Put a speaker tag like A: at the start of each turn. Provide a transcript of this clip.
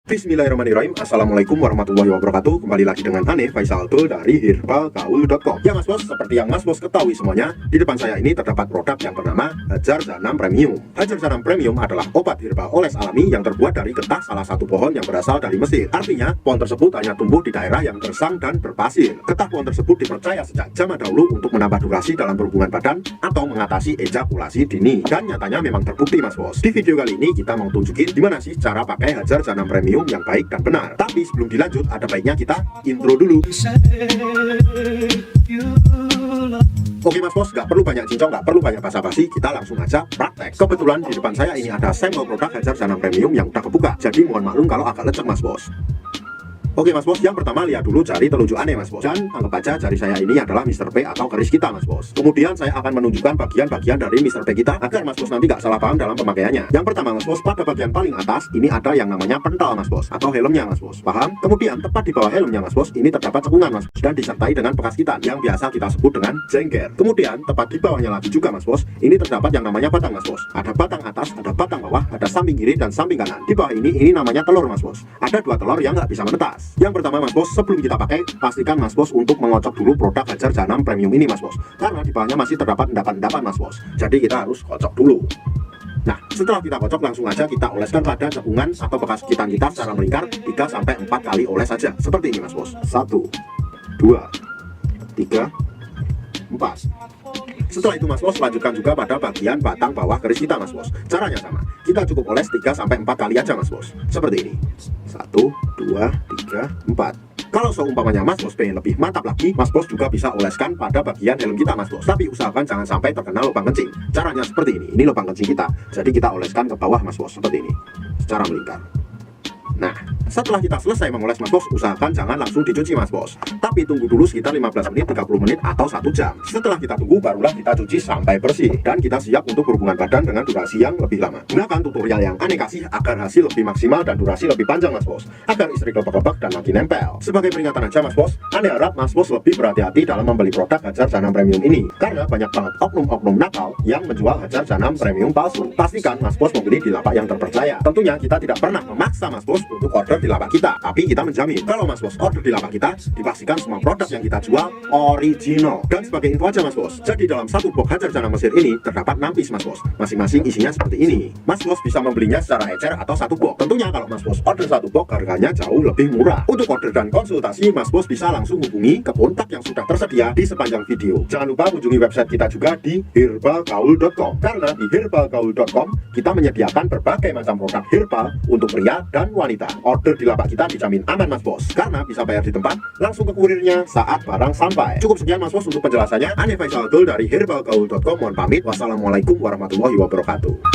A: Bismillahirrahmanirrahim. Assalamualaikum warahmatullahi wabarakatuh. Kembali lagi dengan Ane Faisal Abdul dari herbalgaul.com. Ya Mas Bos, seperti yang Mas Bos ketahui semuanya, di depan saya ini terdapat produk yang bernama Hajar Zanam Premium. Hajar Zanam Premium adalah obat herbal oles alami yang terbuat dari getah salah satu pohon yang berasal dari Mesir. Artinya, pohon tersebut hanya tumbuh di daerah yang gersang dan berpasir. Getah pohon tersebut dipercaya sejak zaman dahulu untuk menambah durasi dalam berhubungan badan atau mengatasi ejakulasi dini. Dan nyatanya memang terbukti Mas Bos. Di video kali ini kita mau tunjukin gimana sih cara pakai Hajar Zanam Premium yang baik dan benar. Tapi sebelum dilanjut, ada baiknya kita intro dulu. Oke Mas Bos, nggak perlu banyak cincong, nggak perlu banyak basa-basi, kita langsung aja praktek. Kebetulan di depan saya ini ada sampel produk Hajar Zanam Premium yang udah kebuka, jadi mohon maklum kalau agak lecek Mas Bos. Oke Mas Bos, yang pertama lihat dulu jari telunjuk Ane Mas Bos. Dan anggap aja jari saya ini adalah Mr. P atau keris kita Mas Bos. Kemudian saya akan menunjukkan bagian-bagian dari Mr. P kita agar Mas Bos nanti gak salah paham dalam pemakaiannya. Yang pertama Mas Bos, pada bagian paling atas ini ada yang namanya pental Mas Bos, atau helmnya Mas Bos. Paham? Kemudian tepat di bawah helmnya Mas Bos ini terdapat cekungan Mas Bos, dan disertai dengan bekas hitam yang biasa kita sebut dengan jengger. Kemudian tepat di bawahnya lagi juga Mas Bos, ini terdapat yang namanya batang Mas Bos. Ada batang atas, ada batang bawah, ada samping kiri dan samping kanan. Di bawah ini namanya telur Mas Bos. Ada dua telur yang nggak bisa menetas. Yang pertama Mas Bos, sebelum kita pakai, pastikan Mas Bos untuk mengocok dulu produk Hajar Zanam Premium ini Mas Bos, karena di bawahnya masih terdapat endapan-endapan Mas Bos. Jadi kita harus kocok dulu. Nah, setelah kita kocok langsung aja kita oleskan pada cekungan atau bekas gitan kita secara melingkar 3-4 kali oles saja. Seperti ini Mas Bos. 1, 2, 3, 4. Setelah itu Mas Bos, lanjutkan juga pada bagian batang bawah keris kita Mas Bos. Caranya sama, kita cukup oles 3-4 kali aja Mas Bos. Seperti ini. 1, 2, 3, 4. Kalau seumpamanya Mas Bos pengen lebih mantap lagi, Mas Bos juga bisa oleskan pada bagian helm kita Mas Bos. Tapi usahakan jangan sampai terkena lubang kencing. Caranya seperti ini lubang kencing kita. Jadi kita oleskan ke bawah Mas Bos, seperti ini, secara melingkar. Nah, setelah kita selesai mengoles Mas Bos, usahakan jangan langsung dicuci Mas Bos, tapi tunggu dulu sekitar 15 menit, 30 menit, atau 1 jam. Setelah kita tunggu, barulah kita cuci sampai bersih, dan kita siap untuk berhubungan badan dengan durasi yang lebih lama. Gunakan tutorial yang Ane kasih agar hasil lebih maksimal dan durasi lebih panjang Mas Bos, agar istri kelepek-kelepek dan makin nempel. Sebagai peringatan aja Mas Bos, Ane harap Mas Bos lebih berhati-hati dalam membeli produk Hajar Zanam Premium ini, karena banyak banget oknum-oknum nakal yang menjual Hajar Zanam Premium palsu. Pastikan Mas Bos membeli di lapak yang terpercaya. Tentunya kita tidak pernah memaksa Mas Bos untuk order di lapak kita, tapi kita menjamin kalau Mas Bos order di lapak kita, dipastikan semua produk yang kita jual original. Dan sebagai info aja Mas Bos, jadi dalam satu box Hajar Zanam Mesir ini terdapat 6 piece Mas Bos, masing-masing isinya seperti ini. Mas Bos bisa membelinya secara ecer atau satu box. Tentunya kalau Mas Bos order satu box, harganya jauh lebih murah. Untuk order dan konsultasi, Mas Bos bisa langsung hubungi ke kontak yang sudah tersedia di sepanjang video. Jangan lupa kunjungi website kita juga di herbalgaul.com, karena di herbalgaul.com kita menyediakan berbagai macam produk herbal untuk pria dan wanita. Order di lapak kita dijamin aman Mas Bos, karena bisa bayar di tempat, langsung ke kurirnya saat barang sampai. Cukup sekian Mas Bos untuk penjelasannya. Ane Faisal Abdul dari herbalgaul.com, mohon pamit. Wassalamualaikum warahmatullahi wabarakatuh.